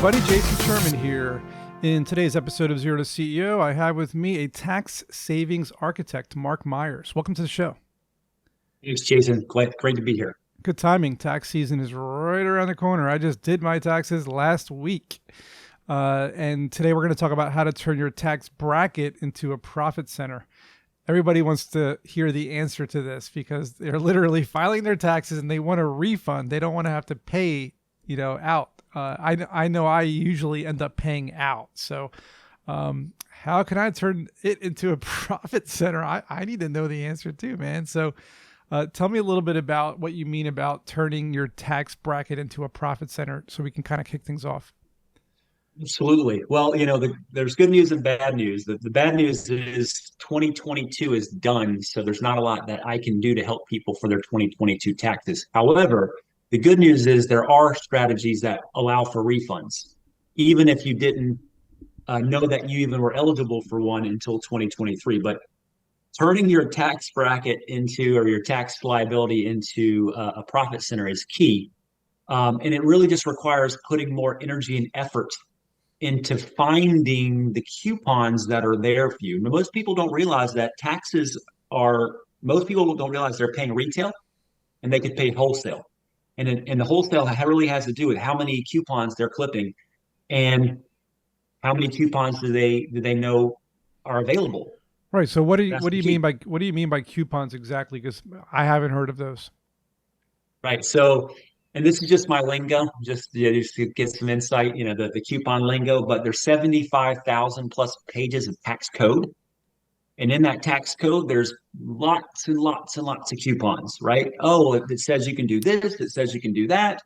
everybody. Jason Sherman here. In today's episode of Zero to CEO, I have with me a tax savings architect, Mark Myers. Welcome to the show. Thanks, Jason. Great to be here. Good timing. Tax season is right around the corner. I just did my taxes last week. And today we're going to talk about how to turn your tax bracket into a profit center. Everybody wants to hear the answer to this because they're literally filing their taxes and they want a refund. They don't want to have to pay, out. I know I usually end up paying out. So how can I turn it into a profit center? I need to know the answer too, man. So tell me a little bit about what you mean about turning your tax bracket into a profit center so we can kind of kick things off. Absolutely. Well, there's good news and bad news. The bad news is 2022 is done, so there's not a lot that I can do to help people for their 2022 taxes. However, the good news is there are strategies that allow for refunds, even if you didn't know that you even were eligible for one until 2023. But turning your tax bracket into, or your tax liability into a profit center is key. And it really just requires putting more energy and effort into finding the coupons that are there for you. Now, most people don't realize that most people don't realize they're paying retail and they could pay wholesale. And the wholesale really has to do with how many coupons they're clipping and how many coupons do they know are available. Right. So what do you mean by coupons exactly? Because I haven't heard of those. Right. So, and this is just my lingo, just to get some insight, the coupon lingo, but there's 75,000 plus pages of tax code. And in that tax code, there's lots and lots and lots of coupons, right? Oh, it says you can do this, it says you can do that.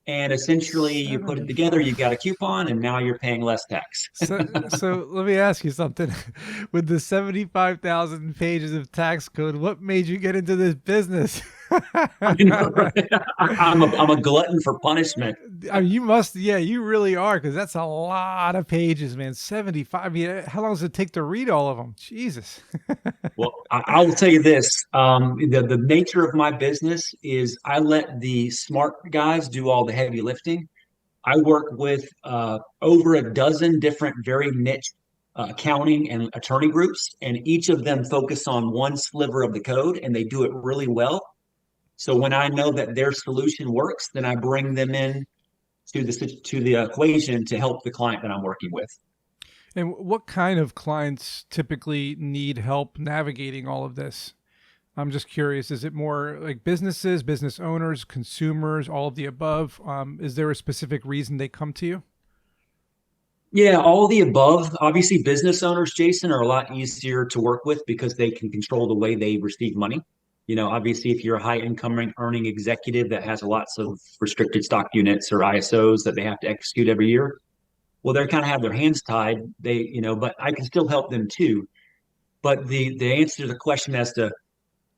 And essentially you put it together, you got a coupon, and now you're paying less tax. So let me ask you something. With the 75,000 pages of tax code, what made you get into this business? I know, right? I'm a glutton for punishment. I mean, you must, yeah, you really are, because that's a lot of pages, man. 75. I mean, how long does it take to read all of them? Jesus. Well, I will tell you this. The nature of my business is I let the smart guys do all the heavy lifting. I work with over a dozen different very niche accounting and attorney groups, and each of them focus on one sliver of the code, and they do it really well. So when I know that their solution works, then I bring them in to the equation to help the client that I'm working with. And what kind of clients typically need help navigating all of this? I'm just curious. Is it more like businesses, business owners, consumers, all of the above? Is there a specific reason they come to you? Yeah, all the above. Obviously, business owners, Jason, are a lot easier to work with because they can control the way they receive money. Obviously, if you're a high income earning executive that has lots of restricted stock units or ISOs that they have to execute every year, well, they kind of have their hands tied. But I can still help them too. But the answer to the question as to,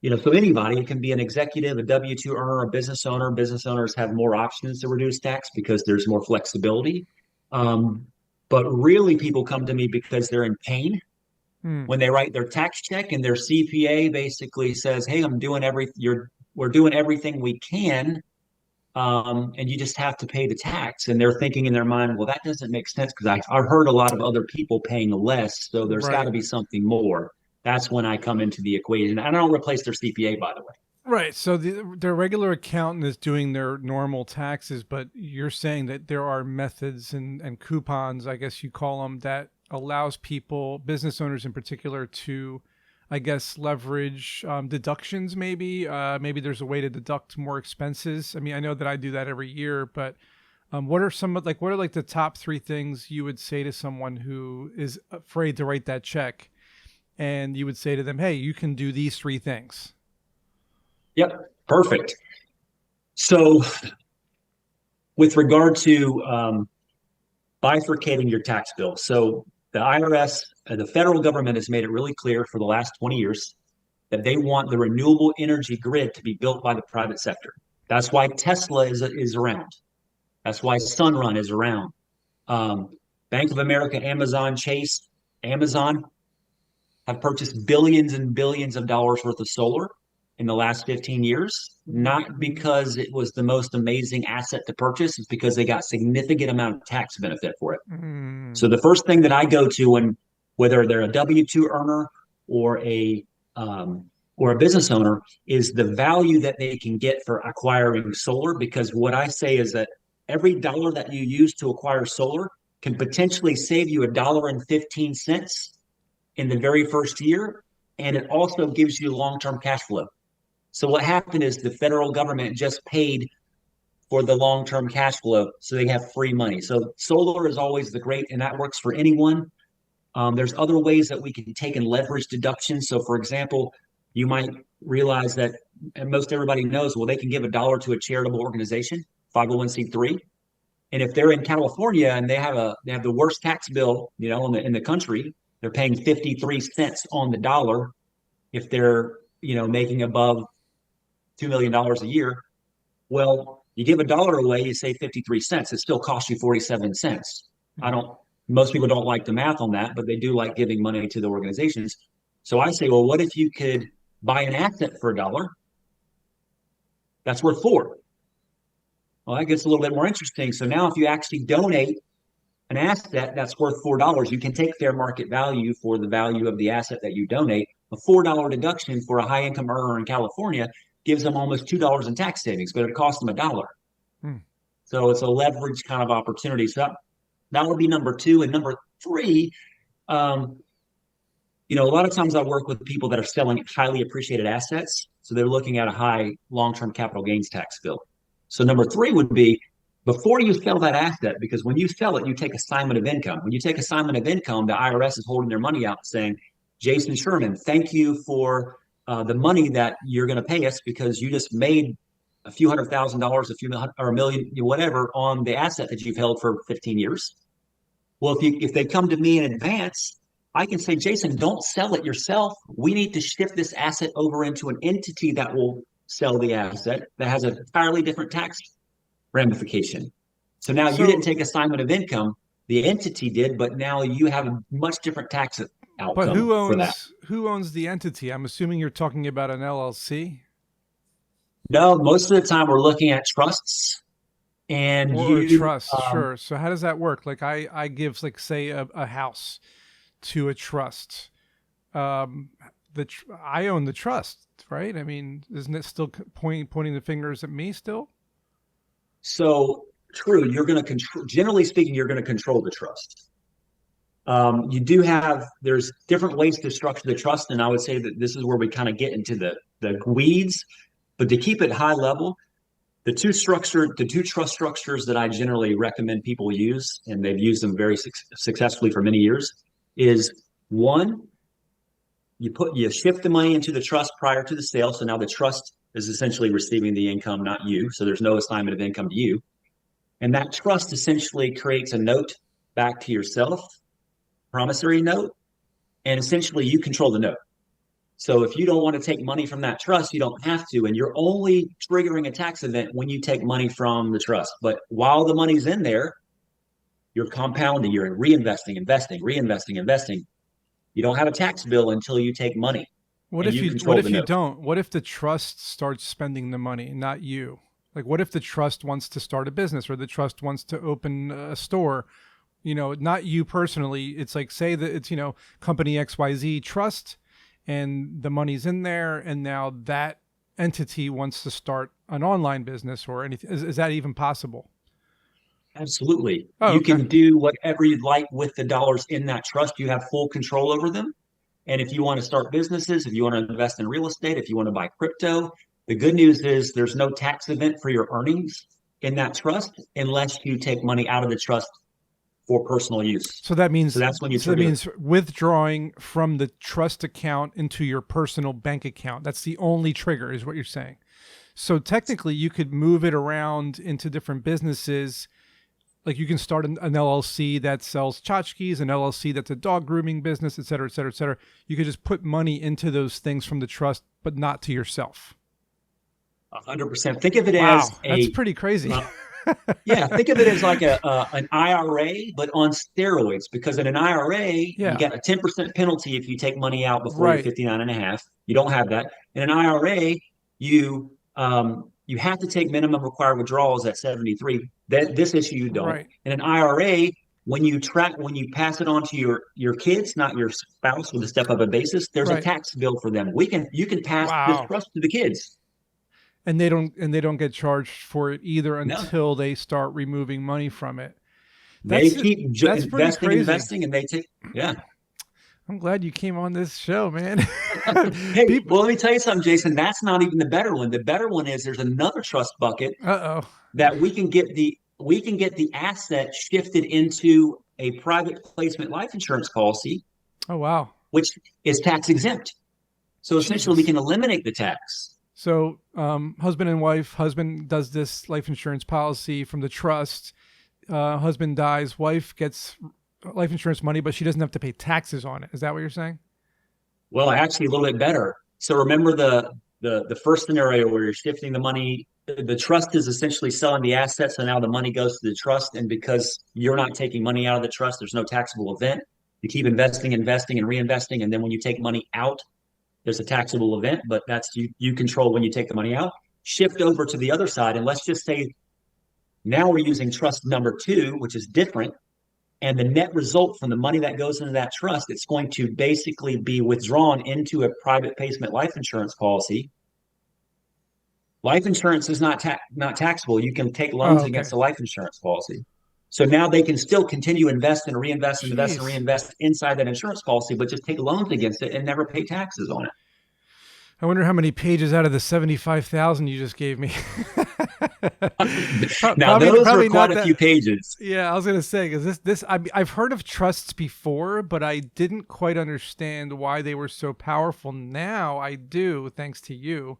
so anybody, it can be an executive, a W-2 earner, a business owner. Business owners have more options to reduce tax because there's more flexibility. But really, people come to me because they're in pain. When they write their tax check and their CPA basically says, "Hey, we're doing everything we can, and you just have to pay the tax." And they're thinking in their mind, "Well, that doesn't make sense because I've heard a lot of other people paying less, so there's got to be something more." That's when I come into the equation. I don't replace their CPA, by the way. Right. So their regular accountant is doing their normal taxes, but you're saying that there are methods and coupons, I guess you call them, that allows people, business owners in particular, to, I guess, leverage deductions maybe. Maybe there's a way to deduct more expenses. I mean, I know that I do that every year, but what are the top three things you would say to someone who is afraid to write that check? And you would say to them, hey, you can do these three things. Yep, perfect. So with regard to bifurcating your tax bill, so the IRS, the federal government has made it really clear for the last 20 years that they want the renewable energy grid to be built by the private sector. That's why Tesla is around. That's why Sunrun is around. Bank of America, Amazon, Chase, Amazon have purchased billions and billions of dollars worth of solar. in the last 15 years, not because it was the most amazing asset to purchase. It's because they got significant amount of tax benefit for it. Mm. So the first thing that I go to when, whether they're a W-2 earner or a um, or a business owner, is the value that they can get for acquiring solar. Because what I say is that every dollar that you use to acquire solar can potentially save you $1.15 in the very first year, and it also gives you long-term cash flow. So what happened is the federal government just paid for the long-term cash flow, so they have free money. So solar is always the great, and that works for anyone. There's other ways that we can take and leverage deductions. So, for example, you might realize that, and most everybody knows, well, they can give $1 to a charitable organization, 501(c)(3), and if they're in California and they have the worst tax bill, in the country, they're paying 53 cents on the dollar if they're making above $2 million a year. Well, you give $1 away, you save 53 cents. It still costs you 47 cents. I don't, most people don't like the math on that, but they do like giving money to the organizations. So I say, well, what if you could buy an asset for $1 that's worth 4? Well, that gets a little bit more interesting. So now if you actually donate an asset that's worth $4, you can take fair market value for the value of the asset that you donate. A $4 deduction for a high income earner in California gives them almost $2 in tax savings, but it costs them $1. Hmm. So it's a leverage kind of opportunity. So that would be number two. And number three, um, a lot of times I work with people that are selling highly appreciated assets. So they're looking at a high long-term capital gains tax bill. So number three would be before you sell that asset, because when you sell it, you take assignment of income. When you take assignment of income, the IRS is holding their money out saying, Jason Sherman, thank you for the money that you're going to pay us because you just made a few $100,000, or a million, whatever, on the asset that you've held for 15 years. Well, if they come to me in advance, I can say, Jason, don't sell it yourself. We need to shift this asset over into an entity that will sell the asset that has an entirely different tax ramification. So now you didn't So, take assignment of income, the entity did, but now you have a much different tax but outcome for that. who owns the entity? I'm assuming you're talking about an LLC No, most of the time we're looking at trusts, and or a you trust. Sure. So how does that work? Like I give, like, say a house to a trust. Um, I own the trust, right? I mean, isn't it still pointing the fingers at me still? so true. You're going to control. Generally speaking, you're going to control the trust. You do have there's different ways to structure the trust, and I would say that this is where we kind of get into the weeds. But to keep it high level, the two trust structures that I generally recommend people use, and they've used them very successfully for many years, is one, you shift the money into the trust prior to the sale. So now the trust is essentially receiving the income, not you. So there's no assignment of income to you. And that trust essentially creates a note back to yourself, promissory note, and essentially you control the note. So if you don't want to take money from that trust, you don't have to. And you're only triggering a tax event when you take money from the trust. But while the money's in there, you're compounding, you're reinvesting, investing, reinvesting, investing. You don't have a tax bill until you take money What and if you you what control the if you note. don't? What if the trust starts spending the money, not you? Like, what if the trust wants to start a business, or the trust wants to open a store? Not you personally. It's like, say that it's, company XYZ trust, and the money's in there, and now that entity wants to start an online business or anything. Is that even possible? Absolutely. Oh, You okay. can do whatever you'd like with the dollars in that trust. You have full control over them. And if you want to start businesses, if you want to invest in real estate, if you want to buy crypto, the good news is there's no tax event for your earnings in that trust unless you take money out of the trust for personal use. So that So means that's when you so that trigger the means withdrawing from the trust account into your personal bank account. That's the only trigger, is what you're saying. So technically, you could move it around into different businesses. Like, you can start an LLC that sells tchotchkes, an LLC that's a dog grooming business, et cetera, et cetera, et cetera. You could just put money into those things from the trust, but not to yourself. 100%. Think of it as Wow, that's pretty crazy. uh, yeah, think of it as like an IRA, but on steroids, because in an IRA, you Yeah, get a 10% penalty if you take money out before you're right. 59 and a half. You don't have that. In an IRA, you have to take minimum required withdrawals at 73. That this issue you don't. Right. In an IRA, when you pass it on to your kids, not your spouse, with a step up a basis, there's a Right. tax bill for them. You can pass this Wow. trust to the kids. And they don't get charged for it either No, until they start removing money from it. they That's keep that's pretty investing, crazy. investing, and they take. Yeah. I'm glad you came on this show, man. Hey, People. well, let me tell you something, Jason. That's not even the better one. The better one is there's another trust bucket Uh-oh. that we can get the asset shifted into a private placement life insurance policy, Oh wow. which is tax exempt. So essentially, we Jesus. can eliminate the tax. So, husband and wife, husband does this life insurance policy from the trust. Husband dies, wife gets life insurance money, but she doesn't have to pay taxes on it. Is that what you're saying? Well, actually, a little bit better. So remember the first scenario where you're shifting the money. The trust is essentially selling the assets, so now the money goes to the trust, and because you're not taking money out of the trust, there's no taxable event. You keep investing, investing, and reinvesting, and then when you take money out, there's a taxable event. But that's you control when you take the money out. Shift over to the other side, and let's just say now we're using trust number two, which is different. And the net result from the money that goes into that trust, it's going to basically be withdrawn into a private placement life insurance policy. Life insurance is not taxable. You can take Oh, loans okay. against a life insurance policy. So now they can still continue invest and reinvest and invest and Jeez. reinvest inside that insurance policy, but just take loans against it and never pay taxes on it. I wonder how many pages out of the 75,000 you just gave me. Now Probably, those were probably quite not a that. few pages. Yeah, I was gonna say because I've heard of trusts before, but I didn't quite understand why they were so powerful. Now I do, thanks to you.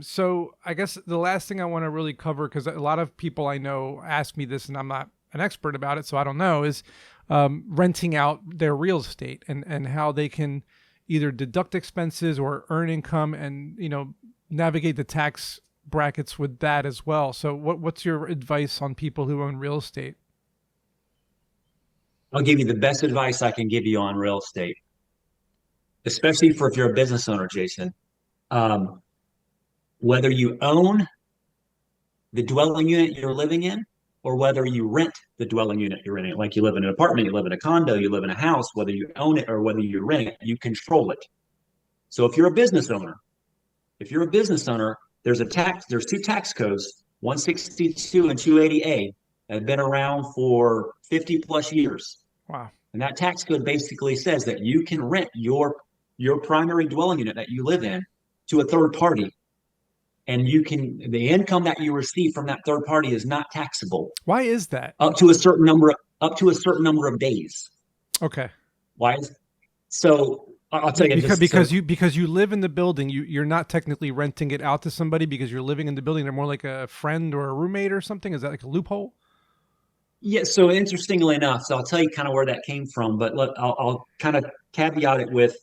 So I guess the last thing I want to really cover, because a lot of people I know ask me this, and I'm not an expert about it, so I don't know, is renting out their real estate and how they can either deduct expenses or earn income and navigate the tax brackets with that as well. So what's your advice on people who own real estate? I'll give you the best advice I can give you on real estate, especially for if you're a business owner, Jason. Um, Whether you own the dwelling unit you're living in or whether you rent the dwelling unit you're in, like you live in an apartment, you live in a condo, you live in a house, whether you own it or whether you rent it, you control it. So if you're a business owner, there's two tax codes, 162 and 280A, that have been around for 50 plus years. Wow. And that tax code basically says that you can rent your primary dwelling unit that you live in to a third party, and the income that you receive from that third party is not taxable Why is that? up to a certain number of days. Okay. Why is so? I'll tell you Because just so. you live in the building, you're not technically renting it out to somebody because you're living in the building. They're more like a friend or a roommate or something. Is that like a loophole? Yeah, so interestingly enough, so I'll tell you kind of where that came from, but I'll kind of caveat it with,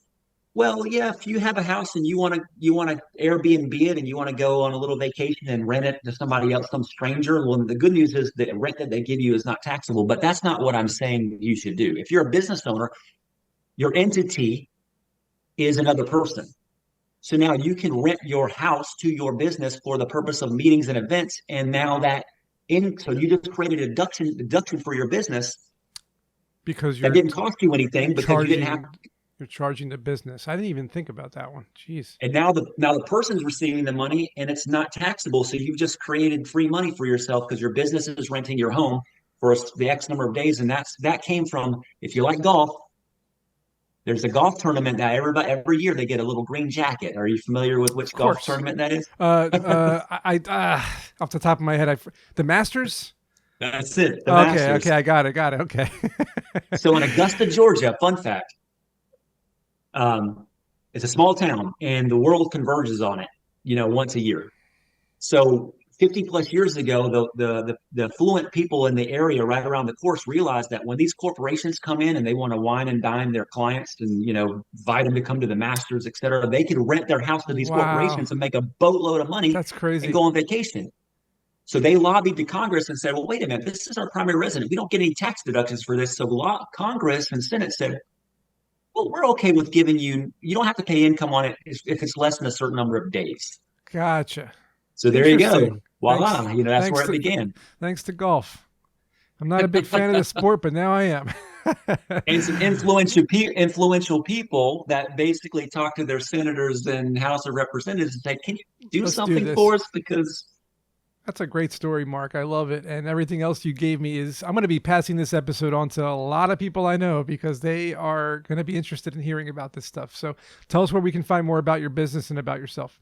well, yeah, if you have a house and you want to Airbnb it and you want to go on a little vacation and rent it to somebody else, some stranger, well, the good news is the rent that they give you is not taxable, but that's not what I'm saying you should do. If you're a business owner, your entity is another person. So now you can rent your house to your business for the purpose of meetings and events. And now so you just created a deduction for your business Because that didn't cost you you're anything because you didn't have. charging you're charging the business. I didn't even think about that one. Jeez. And now the person's receiving the money and it's not taxable. So you've just created free money for yourself because your business is renting your home for the X number of days. And that came from, if you like golf, there's a golf tournament that every year they get a little green jacket. Are you familiar with Of which golf course. tournament that is? Off the top of my head, the Masters. That's it, the Okay, okay, Masters. I got it. Okay. So in Augusta, Georgia, fun fact, um, it's a small town and the world converges on it, once a year. So 50 plus years ago, the affluent people in the area right around the course realized that when these corporations come in and they want to wine and dine their clients and invite them to come to the Masters, et cetera, they could rent their house to these Wow, corporations and make a boatload of money that's and crazy. go on vacation. So they lobbied to Congress and said, "Well, wait a minute, this is our primary resident. We don't get any tax deductions for this." So Congress and Senate said, "Well, we're okay with giving you. You don't have to pay income on it if it's less than a certain number of days." Gotcha. So there you go. Interesting. Voila. Thanks. That's Thanks where it to began. thanks to golf. I'm not a big fan of the sport, but now I am. And some influential people that basically talk to their senators and House of Representatives and say, "Can you do Let's do something this. for us?" Because That's a great story, Mark. I love it. And everything else you gave me is, I'm going to be passing this episode on to a lot of people I know because they are going to be interested in hearing about this stuff. So tell us where we can find more about your business and about yourself.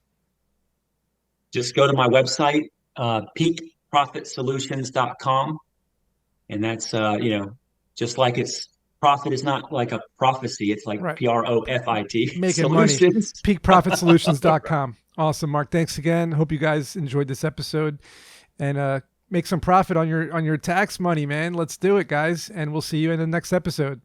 just go to my website, peakprofitsolutions.com. And that's, just like it's profit is not like a prophecy. It's like Right. PROFIT Making money. solutions. Peakprofitsolutions.com. Awesome, Mark. Thanks again. Hope you guys enjoyed this episode and make some profit on your tax money, man. Let's do it, guys. And we'll see you in the next episode.